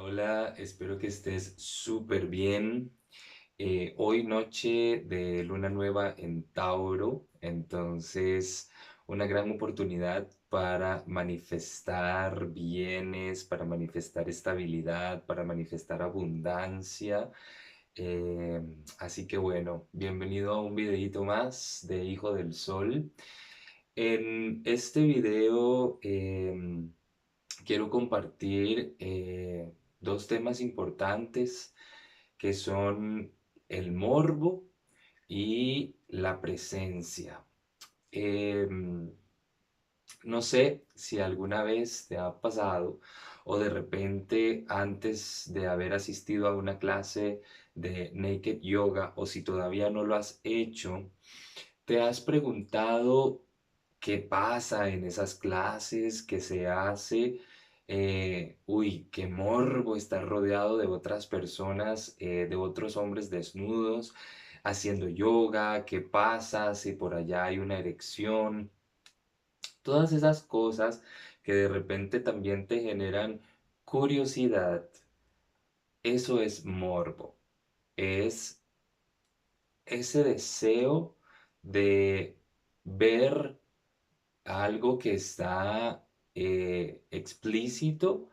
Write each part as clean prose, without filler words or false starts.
Hola, espero que estés súper bien. Hoy noche de luna nueva en Tauro, entonces una gran oportunidad para manifestar bienes, para manifestar estabilidad, para manifestar abundancia. Eh, Así que bueno, bienvenido a un videito más de Hijo del Sol. En este video quiero compartir dos temas importantes que son el morbo y la presencia. Em, no sé si alguna vez te ha pasado o de repente antes de haber asistido a una clase de Naked Yoga o si todavía no lo has hecho, te has preguntado qué pasa en esas clases, qué se hace. Uy, qué morbo estar rodeado de otras personas, de otros hombres desnudos, haciendo yoga, qué pasa si por allá hay una erección. Todas esas cosas que de repente también te generan curiosidad. Eso es morbo. Es ese deseo de ver algo que está explícito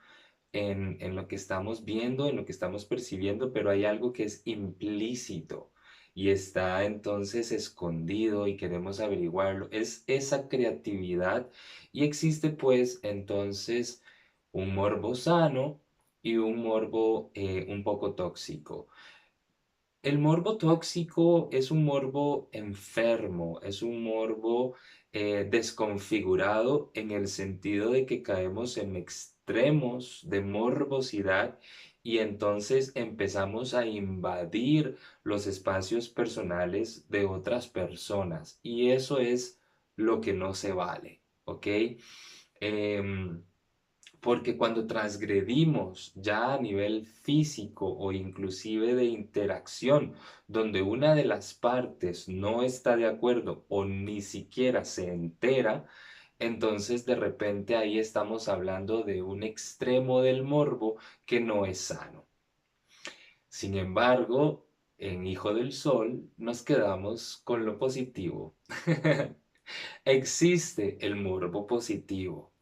en lo que estamos viendo, en lo que estamos percibiendo, pero hay algo que es implícito y está entonces escondido y queremos averiguarlo. Es esa creatividad y existe pues entonces un morbo sano y un morbo un poco tóxico. El morbo tóxico es un morbo enfermo, es un morbo desconfigurado en el sentido de que caemos en extremos de morbosidad y entonces empezamos a invadir los espacios personales de otras personas y eso es lo que no se vale, ¿ok? Em, Porque cuando transgredimos ya a nivel físico o inclusive de interacción, donde una de las partes no está de acuerdo o ni siquiera se entera, entonces de repente ahí estamos hablando de un extremo del morbo que no es sano. Sin embargo, en Hijo del Sol nos quedamos con lo positivo. Existe el morbo positivo,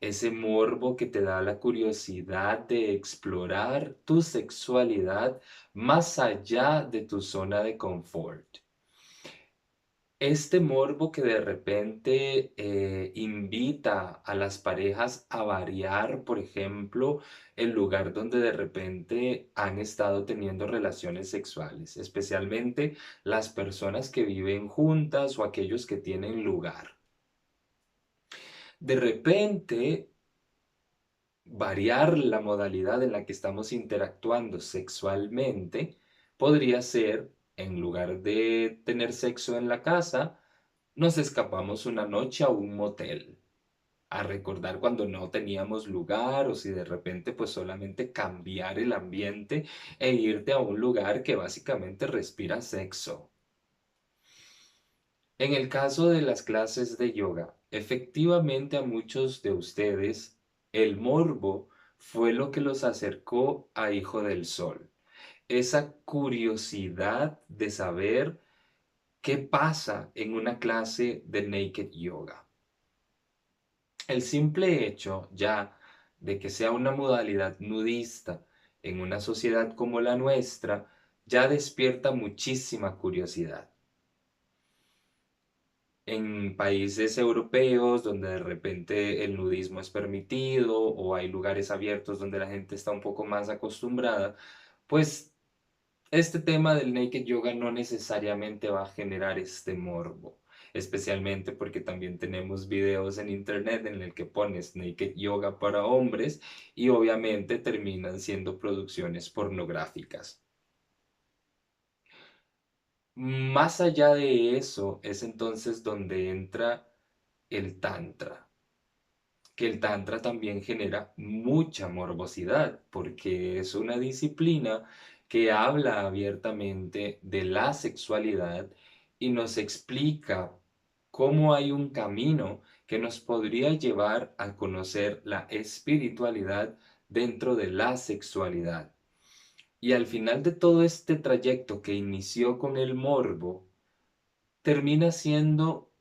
ese morbo que te da la curiosidad de explorar tu sexualidad más allá de tu zona de confort. Este morbo que de repente invita a las parejas a variar, por ejemplo, el lugar donde de repente han estado teniendo relaciones sexuales, especialmente las personas que viven juntas o aquellos que tienen lugar. De repente, variar la modalidad en la que estamos interactuando sexualmente podría ser, en lugar de tener sexo en la casa, nos escapamos una noche a un motel, a recordar cuando no teníamos lugar o si de repente pues solamente cambiar el ambiente e irte a un lugar que básicamente respira sexo. En el caso de las clases de yoga, efectivamente a muchos de ustedes el morbo fue lo que los acercó a Hijo del Sol. Esa curiosidad de saber qué pasa en una clase de Naked Yoga. El simple hecho ya de que sea una modalidad nudista en una sociedad como la nuestra ya despierta muchísima curiosidad. En países europeos donde de repente el nudismo es permitido o hay lugares abiertos donde la gente está un poco más acostumbrada, pues este tema del naked yoga no necesariamente va a generar este morbo, especialmente porque también tenemos videos en internet en el que pones naked yoga para hombres y obviamente terminan siendo producciones pornográficas. Más allá de eso es entonces donde entra el tantra, que el tantra también genera mucha morbosidad, porque es una disciplina que habla abiertamente de la sexualidad y nos explica cómo hay un camino que nos podría llevar a conocer la espiritualidad dentro de la sexualidad. Y al final de todo este trayecto que inició con el morbo, termina siendo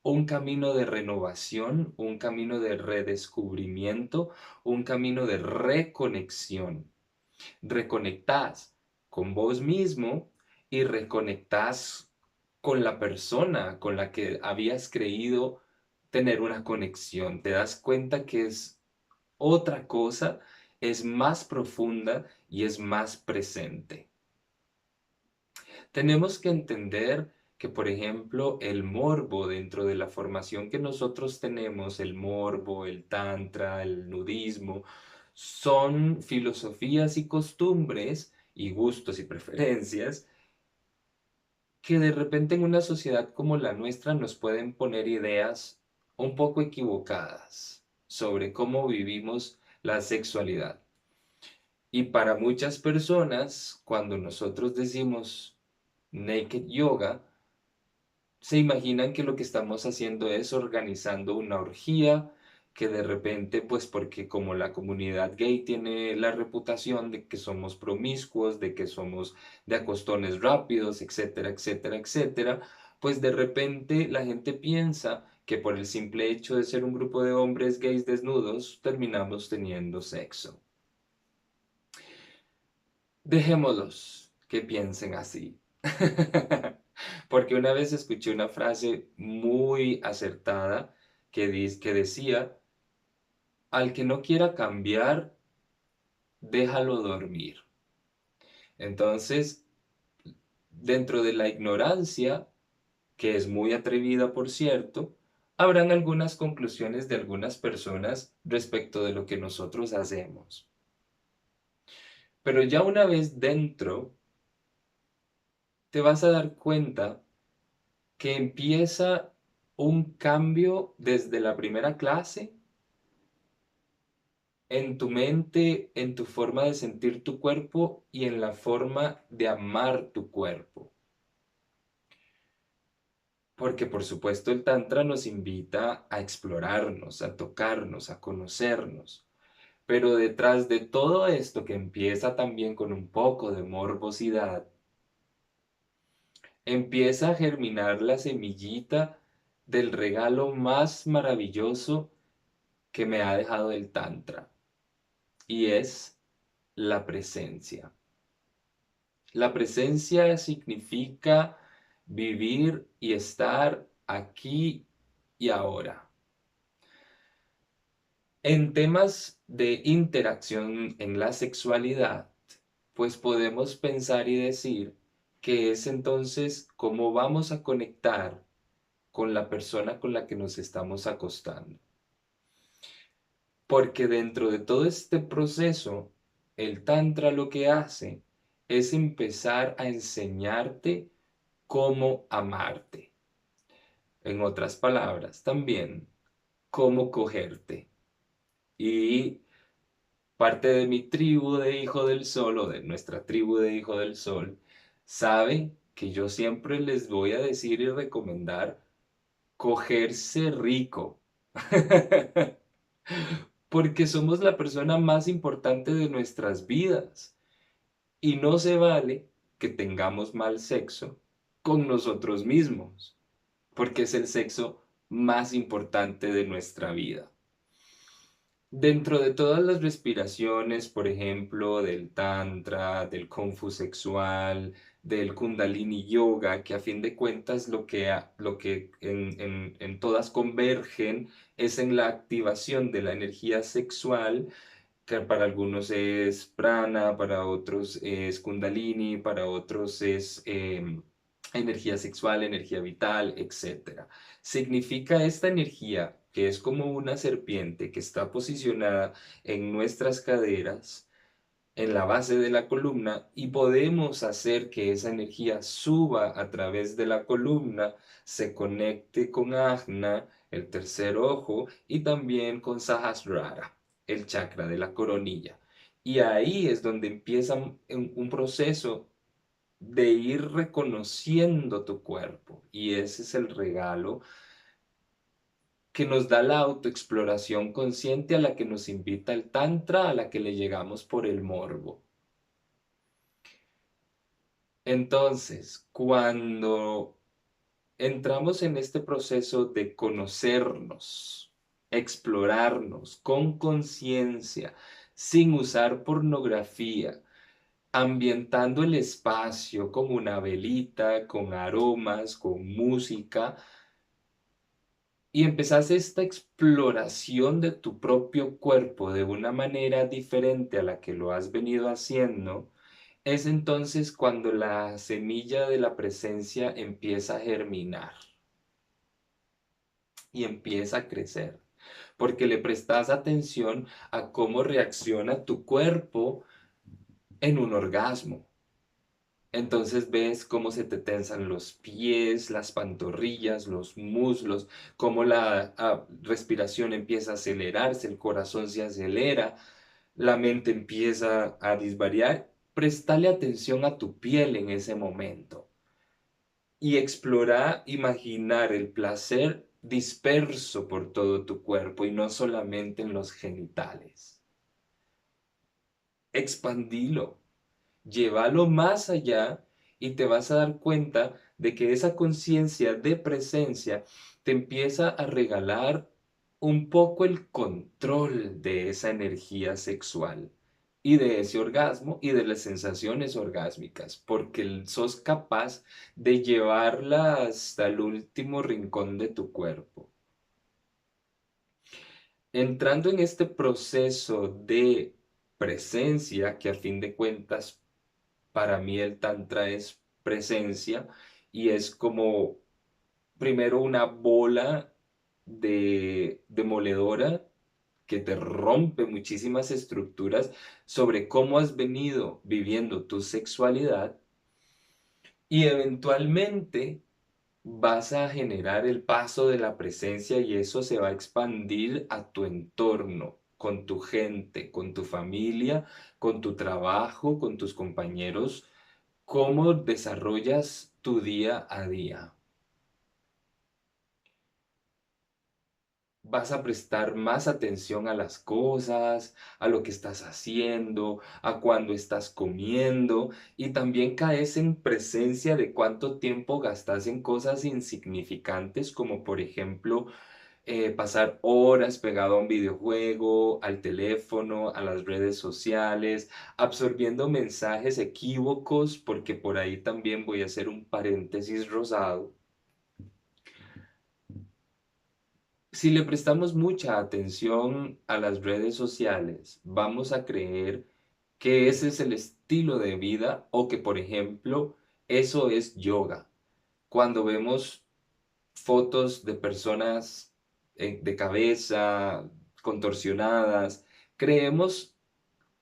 un camino de renovación, un camino de redescubrimiento, un camino de reconexión. Reconectás con vos mismo y reconectás con la persona con la que habías creído tener una conexión. Te das cuenta que es otra cosa, es más profunda y es más presente. Tenemos que entender que, por ejemplo, el morbo dentro de la formación que nosotros tenemos, el morbo, el tantra, el nudismo, son filosofías y costumbres y gustos y preferencias que de repente en una sociedad como la nuestra nos pueden poner ideas un poco equivocadas sobre cómo vivimos la sexualidad. Y para muchas personas, cuando nosotros decimos naked yoga, se imaginan que lo que estamos haciendo es organizando una orgía, que de repente, pues porque como la comunidad gay tiene la reputación de que somos promiscuos, de que somos de acostones rápidos, etcétera, etcétera, etcétera, pues de repente la gente piensa que por el simple hecho de ser un grupo de hombres gays desnudos, terminamos teniendo sexo. Dejémoslos que piensen así. Porque una vez escuché una frase muy acertada que decía, al que no quiera cambiar, déjalo dormir. Entonces, dentro de la ignorancia, que es muy atrevida por cierto, habrán algunas conclusiones de algunas personas respecto de lo que nosotros hacemos. Pero ya una vez dentro, te vas a dar cuenta que empieza un cambio desde la primera clase en tu mente, en tu forma de sentir tu cuerpo y en la forma de amar tu cuerpo. Porque por supuesto el Tantra nos invita a explorarnos, a tocarnos, a conocernos. Pero detrás de todo esto que empieza también con un poco de morbosidad, empieza a germinar la semillita del regalo más maravilloso que me ha dejado el Tantra, y es la presencia. La presencia significa vivir y estar aquí y ahora. En temas de interacción en la sexualidad, pues podemos pensar y decir que es entonces cómo vamos a conectar con la persona con la que nos estamos acostando. Porque dentro de todo este proceso, el Tantra lo que hace es empezar a enseñarte cómo amarte. En otras palabras, también cómo cogerte. Y parte de mi tribu de Hijo del Sol o de nuestra tribu de Hijo del Sol sabe que yo siempre les voy a decir y recomendar cogerse rico. Porque somos la persona más importante de nuestras vidas. Y no se vale que tengamos mal sexo con nosotros mismos, porque es el sexo más importante de nuestra vida. Dentro de todas las respiraciones, por ejemplo, del Tantra, del Kung Fu sexual, del Kundalini Yoga, que a fin de cuentas lo que en todas convergen es en la activación de la energía sexual, que para algunos es prana, para otros es kundalini, para otros es energía sexual, energía vital, etcétera. Significa esta energía que es como una serpiente que está posicionada en nuestras caderas, en la base de la columna, y podemos hacer que esa energía suba a través de la columna, se conecte con Ajna, el tercer ojo, y también con Sahasrara, el chakra de la coronilla. Y ahí es donde empieza un proceso de ir reconociendo tu cuerpo. Y ese es el regalo que nos da la autoexploración consciente a la que nos invita el Tantra, a la que le llegamos por el morbo. Entonces, cuando entramos en este proceso de conocernos, explorarnos con conciencia, sin usar pornografía, ambientando el espacio como una velita, con aromas, con música, y empezás esta exploración de tu propio cuerpo de una manera diferente a la que lo has venido haciendo, es entonces cuando la semilla de la presencia empieza a germinar y empieza a crecer, porque le prestas atención a cómo reacciona tu cuerpo en un orgasmo. Entonces ves cómo se te tensan los pies, las pantorrillas, los muslos, cómo la respiración empieza a acelerarse, el corazón se acelera, la mente empieza a disvariar. Prestale atención a tu piel en ese momento y explora, imaginar el placer disperso por todo tu cuerpo y no solamente en los genitales. Expandilo. Llévalo más allá y te vas a dar cuenta de que esa conciencia de presencia te empieza a regalar un poco el control de esa energía sexual y de ese orgasmo y de las sensaciones orgásmicas, porque sos capaz de llevarla hasta el último rincón de tu cuerpo. Entrando en este proceso de presencia, que a fin de cuentas para mí el tantra es presencia y es como primero una bola de demoledora que te rompe muchísimas estructuras sobre cómo has venido viviendo tu sexualidad y eventualmente vas a generar el paso de la presencia y eso se va a expandir a tu entorno, con tu gente, con tu familia, con tu trabajo, con tus compañeros. ¿Cómo desarrollas tu día a día? Vas a prestar más atención a las cosas, a lo que estás haciendo, a cuándo estás comiendo y también caes en presencia de cuánto tiempo gastas en cosas insignificantes como por ejemplo pasar horas pegado a un videojuego, al teléfono, a las redes sociales, absorbiendo mensajes equívocos, porque por ahí también voy a hacer un paréntesis rosado. Si le prestamos mucha atención a las redes sociales, vamos a creer que ese es el estilo de vida o que, por ejemplo, eso es yoga. Cuando vemos fotos de personas de cabeza, contorsionadas, creemos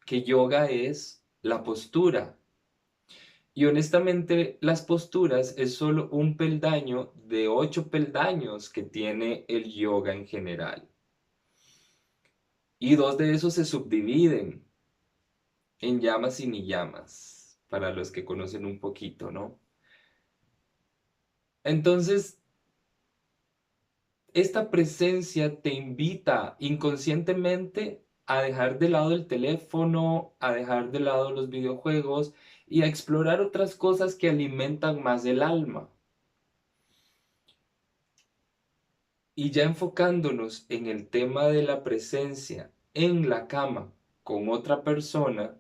que yoga es la postura. Y honestamente, las posturas es solo un peldaño de 8 peldaños que tiene el yoga en general. Y 2 de esos se subdividen en llamas y niyamas, para los que conocen un poquito, ¿no? Entonces, esta presencia te invita inconscientemente a dejar de lado el teléfono, a dejar de lado los videojuegos y a explorar otras cosas que alimentan más el alma. Y ya enfocándonos en el tema de la presencia en la cama con otra persona,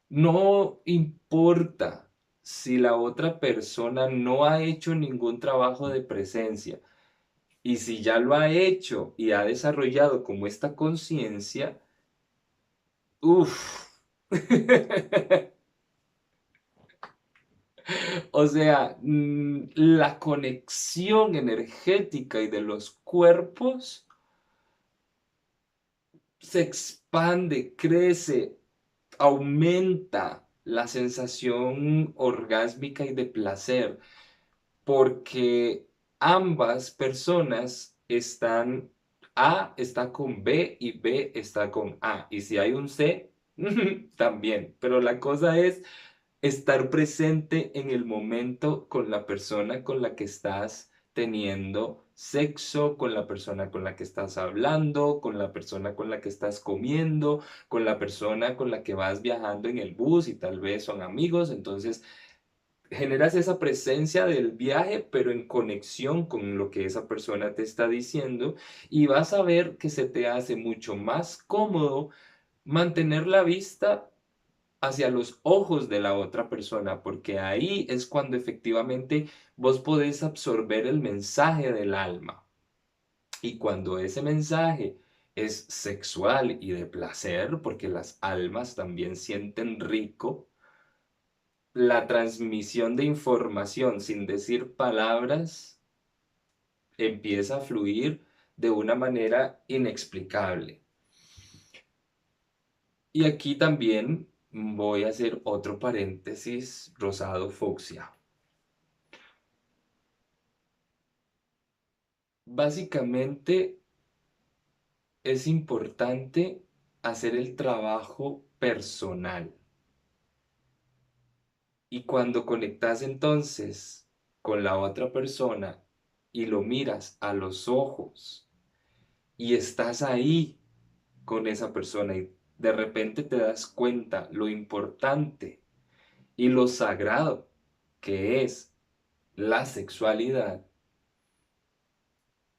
no importa si la otra persona no ha hecho ningún trabajo de presencia y si ya lo ha hecho y ha desarrollado como esta conciencia, uff. O sea, la conexión energética y de los cuerpos se expande, crece, aumenta la sensación orgásmica y de placer, porque ambas personas están, A está con B y B está con A, y si hay un C, también, pero la cosa es estar presente en el momento con la persona con la que estás teniendo sexo, con la persona con la que estás hablando, con la persona con la que estás comiendo, con la persona con la que vas viajando en el bus y tal vez son amigos. Entonces, generas esa presencia del viaje, pero en conexión con lo que esa persona te está diciendo y vas a ver que se te hace mucho más cómodo mantener la vista hacia los ojos de la otra persona, porque ahí es cuando efectivamente vos podés absorber el mensaje del alma. Y cuando ese mensaje es sexual y de placer, porque las almas también sienten rico, la transmisión de información sin decir palabras empieza a fluir de una manera inexplicable. Y aquí también voy a hacer otro paréntesis rosado fucsia. Básicamente es importante hacer el trabajo personal. Y cuando conectas entonces con la otra persona y lo miras a los ojos y estás ahí con esa persona y de repente te das cuenta lo importante y lo sagrado que es la sexualidad,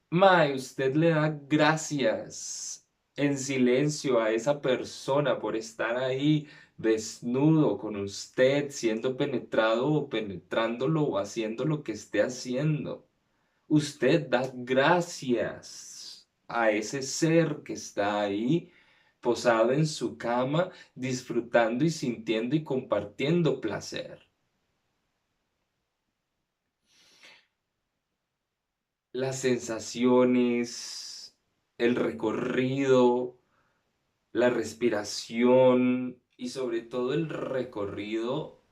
mae, usted le da gracias en silencio a esa persona por estar ahí desnudo con usted, siendo penetrado o penetrándolo o haciendo lo que esté haciendo. Usted da gracias a ese ser que está ahí posado en su cama, disfrutando y sintiendo y compartiendo placer. Las sensaciones, el recorrido, la respiración y sobre todo el recorrido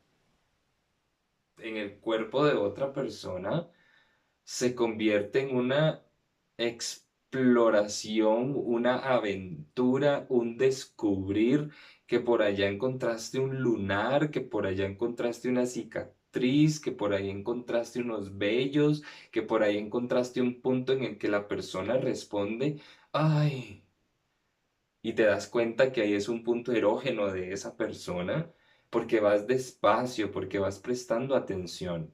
en el cuerpo de otra persona se convierte en una exploración, una aventura, un descubrir que por allá encontraste un lunar, que por allá encontraste una cicatriz, que por ahí encontraste unos vellos, que por ahí encontraste un punto en el que la persona responde, ay, y te das cuenta que ahí es un punto erógeno de esa persona, porque vas despacio, porque vas prestando atención.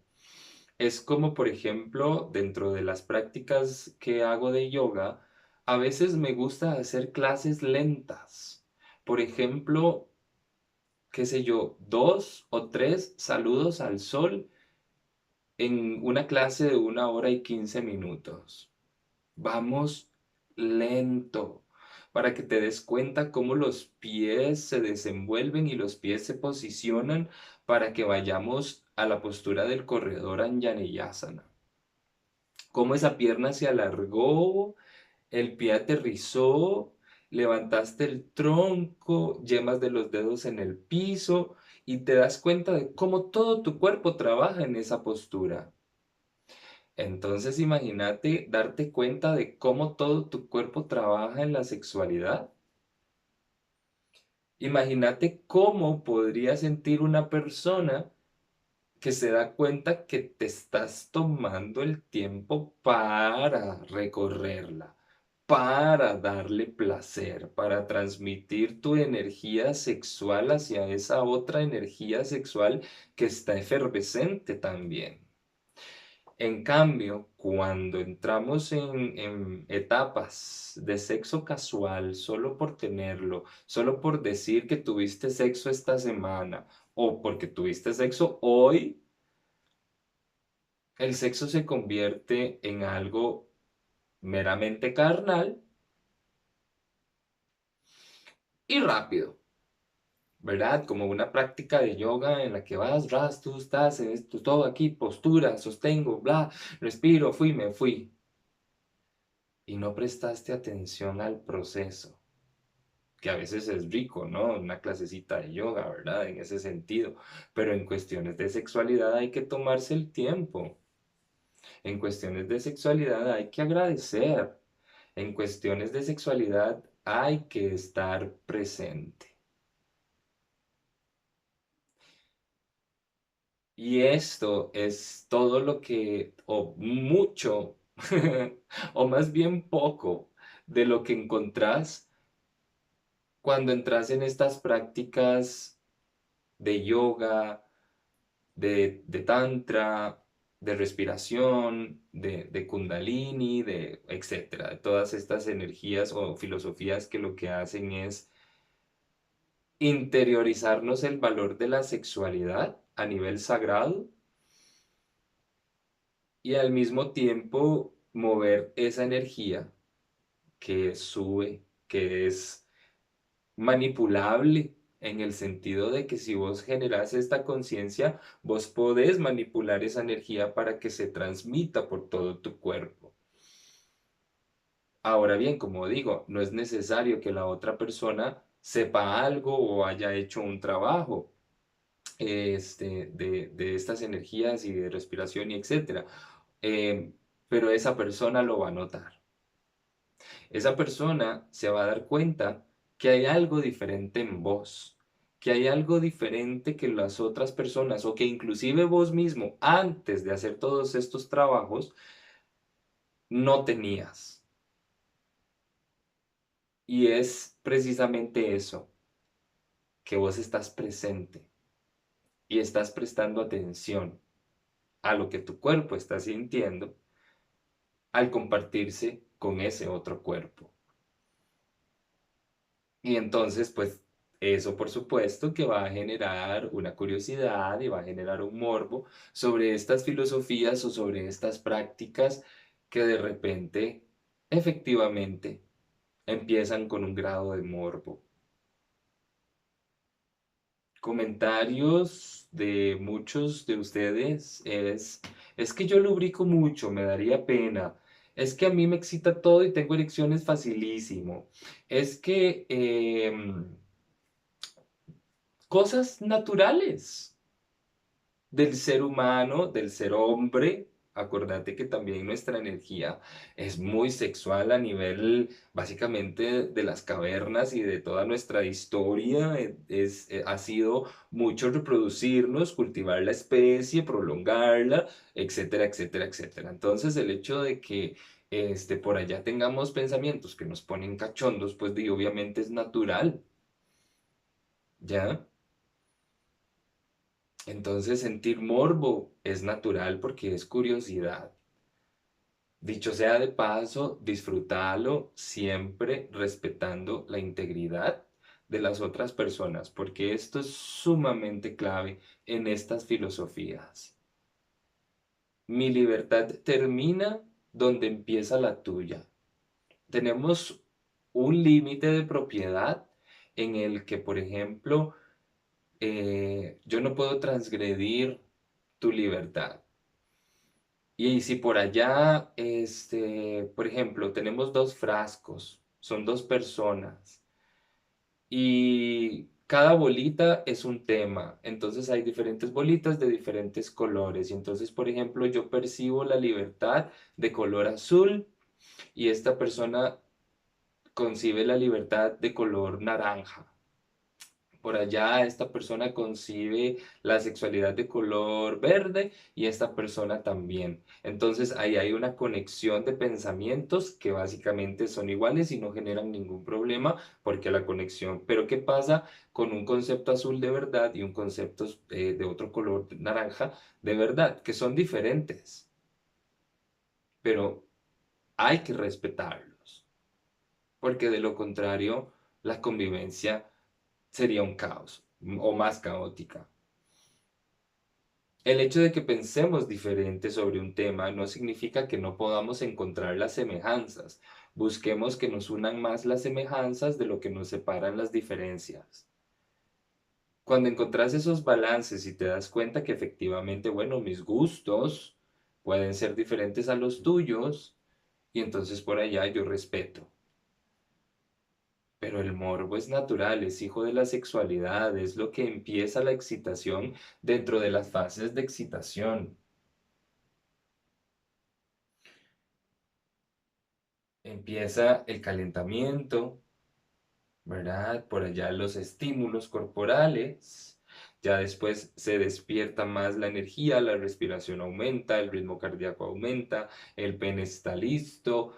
Es como, por ejemplo, dentro de las prácticas que hago de yoga, a veces me gusta hacer clases lentas. Por ejemplo, qué sé yo, 2 o 3 saludos al sol en una clase de 1 hora y 15 minutos. Vamos lento para que te des cuenta cómo los pies se desenvuelven y los pies se posicionan para que vayamos a la postura del corredor Anjaneyasana. Cómo esa pierna se alargó, el pie aterrizó, levantaste el tronco, yemas de los dedos en el piso y te das cuenta de cómo todo tu cuerpo trabaja en esa postura. Entonces imagínate darte cuenta de cómo todo tu cuerpo trabaja en la sexualidad. Imagínate cómo podría sentir una persona que se da cuenta que te estás tomando el tiempo para recorrerla, para darle placer, para transmitir tu energía sexual hacia esa otra energía sexual que está efervescente también. En cambio, cuando entramos en etapas de sexo casual, solo por tenerlo, solo por decir que tuviste sexo esta semana o porque tuviste sexo hoy, el sexo se convierte en algo meramente carnal y rápido, ¿verdad? Como una práctica de yoga en la que vas, ras, tú estás, esto, todo aquí, postura, sostengo, bla, respiro, fui, me fui. Y no prestaste atención al proceso, que a veces es rico, ¿no? Una clasecita de yoga, ¿verdad? En ese sentido. Pero en cuestiones de sexualidad hay que tomarse el tiempo. En cuestiones de sexualidad hay que agradecer. En cuestiones de sexualidad hay que estar presente. Y esto es todo lo que, o mucho o más bien poco de lo que encontrás cuando entras en estas prácticas de yoga, de tantra, de respiración, de kundalini, de etcétera, de todas estas energías o filosofías que lo que hacen es interiorizarnos el valor de la sexualidad a nivel sagrado y al mismo tiempo mover esa energía que sube, que es manipulable en el sentido de que si vos generás esta conciencia, vos podés manipular esa energía para que se transmita por todo tu cuerpo. Ahora bien, como digo, no es necesario que la otra persona sepa algo o haya hecho un trabajo de estas energías y de respiración y etcétera. Pero esa persona lo va a notar. Esa persona se va a dar cuenta que hay algo diferente en vos, que hay algo diferente que las otras personas o que inclusive vos mismo antes de hacer todos estos trabajos no tenías. Y es precisamente eso, que vos estás presente y estás prestando atención a lo que tu cuerpo está sintiendo al compartirse con ese otro cuerpo. Y entonces, pues eso por supuesto que va a generar una curiosidad y va a generar un morbo sobre estas filosofías o sobre estas prácticas que de repente, efectivamente, empiezan con un grado de morbo. Comentarios de muchos de ustedes es que yo lubrico mucho, me daría pena. Es que a mí me excita todo y tengo erecciones facilísimo. Es que cosas naturales del ser humano, del ser hombre. Acordate que también nuestra energía es muy sexual a nivel básicamente de las cavernas y de toda nuestra historia. Ha sido mucho reproducirnos, cultivar la especie, prolongarla, etcétera, etcétera, etcétera. Entonces el hecho de que por allá tengamos pensamientos que nos ponen cachondos, pues obviamente es natural, ¿ya? Entonces sentir morbo es natural porque es curiosidad. Dicho sea de paso, disfrútalo siempre respetando la integridad de las otras personas, porque esto es sumamente clave en estas filosofías. Mi libertad termina donde empieza la tuya. Tenemos un límite de propiedad en el que, por ejemplo, yo no puedo transgredir tu libertad. Y si por allá, por ejemplo, tenemos dos frascos, son dos personas, y cada bolita es un tema, entonces hay diferentes bolitas de diferentes colores, y entonces, por ejemplo, yo percibo la libertad de color azul, y esta persona concibe la libertad de color naranja. Por allá esta persona concibe la sexualidad de color verde y esta persona también. Entonces ahí hay una conexión de pensamientos que básicamente son iguales y no generan ningún problema porque la conexión. Pero ¿qué pasa con un concepto azul de verdad y un concepto de otro color naranja de verdad? Que son diferentes, pero hay que respetarlos porque de lo contrario la convivencia sería un caos o más caótica. El hecho de que pensemos diferente sobre un tema no significa que no podamos encontrar las semejanzas. Busquemos que nos unan más las semejanzas de lo que nos separan las diferencias. Cuando encontrás esos balances y te das cuenta que efectivamente, bueno, mis gustos pueden ser diferentes a los tuyos, y entonces por allá yo respeto. Pero el morbo es natural, es hijo de la sexualidad, es lo que empieza la excitación dentro de las fases de excitación. Empieza el calentamiento, ¿verdad? Por allá los estímulos corporales. Ya después se despierta más la energía, la respiración aumenta, el ritmo cardíaco aumenta, el pene está listo.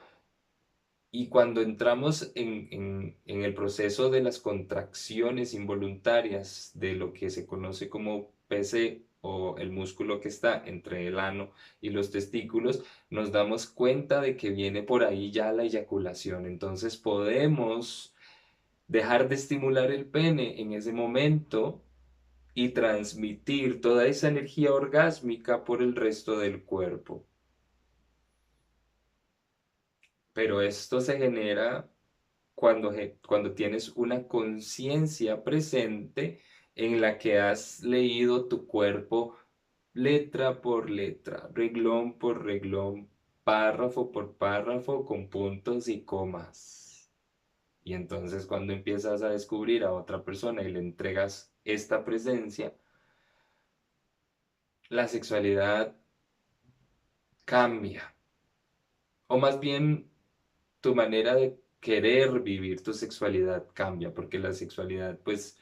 Y cuando entramos en el proceso de las contracciones involuntarias de lo que se conoce como PC o el músculo que está entre el ano y los testículos, nos damos cuenta de que viene por ahí ya la eyaculación. Entonces podemos dejar de estimular el pene en ese momento y transmitir toda esa energía orgásmica por el resto del cuerpo. Pero esto se genera cuando tienes una conciencia presente en la que has leído tu cuerpo letra por letra, reglón por reglón, párrafo por párrafo, con puntos y comas. Y entonces cuando empiezas a descubrir a otra persona y le entregas esta presencia, la sexualidad cambia. O más bien tu manera de querer vivir tu sexualidad cambia, porque la sexualidad pues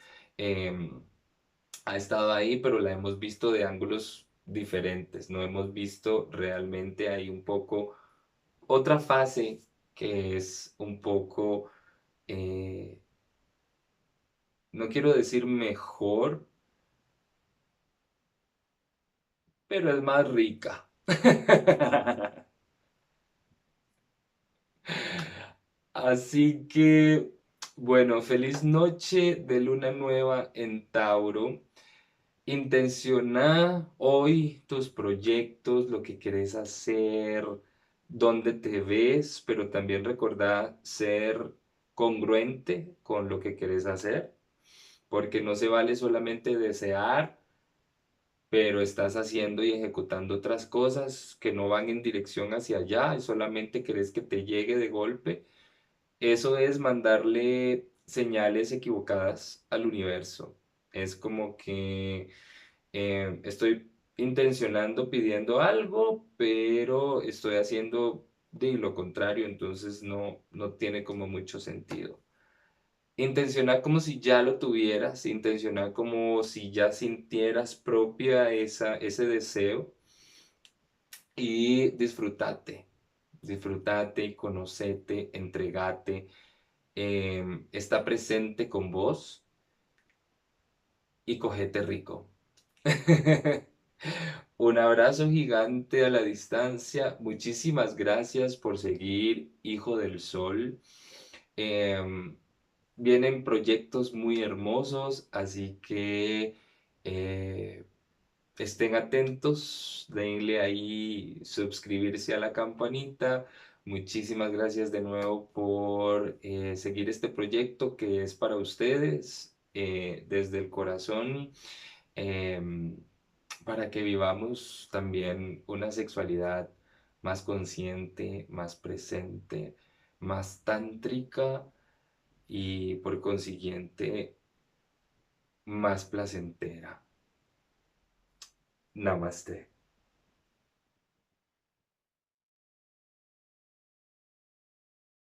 ha estado ahí, pero la hemos visto de ángulos diferentes, no hemos visto realmente ahí un poco otra fase que es un poco, eh, no quiero decir mejor, pero es más rica. Así que, bueno, feliz noche de luna nueva en Tauro. Intenciona hoy tus proyectos, lo que quieres hacer, dónde te ves, pero también recordá ser congruente con lo que quieres hacer, porque no se vale solamente desear, pero estás haciendo y ejecutando otras cosas que no van en dirección hacia allá y solamente querés que te llegue de golpe. Eso es mandarle señales equivocadas al universo. Es como que estoy intencionando pidiendo algo, pero estoy haciendo de lo contrario, entonces no tiene como mucho sentido. Intencionar como si ya lo tuvieras, intencionar como si ya sintieras propia ese deseo y disfrutate, conocete, entregate, está presente con vos y cogete rico. Un abrazo gigante a la distancia. Muchísimas gracias por seguir, Hijo del Sol. Em, Vienen proyectos muy hermosos, así que eh, estén atentos, denle ahí suscribirse a la campanita. Muchísimas gracias de nuevo por seguir este proyecto que es para ustedes desde el corazón. em, para que vivamos también una sexualidad más consciente, más presente, más tántrica y por consiguiente más placentera. Namaste.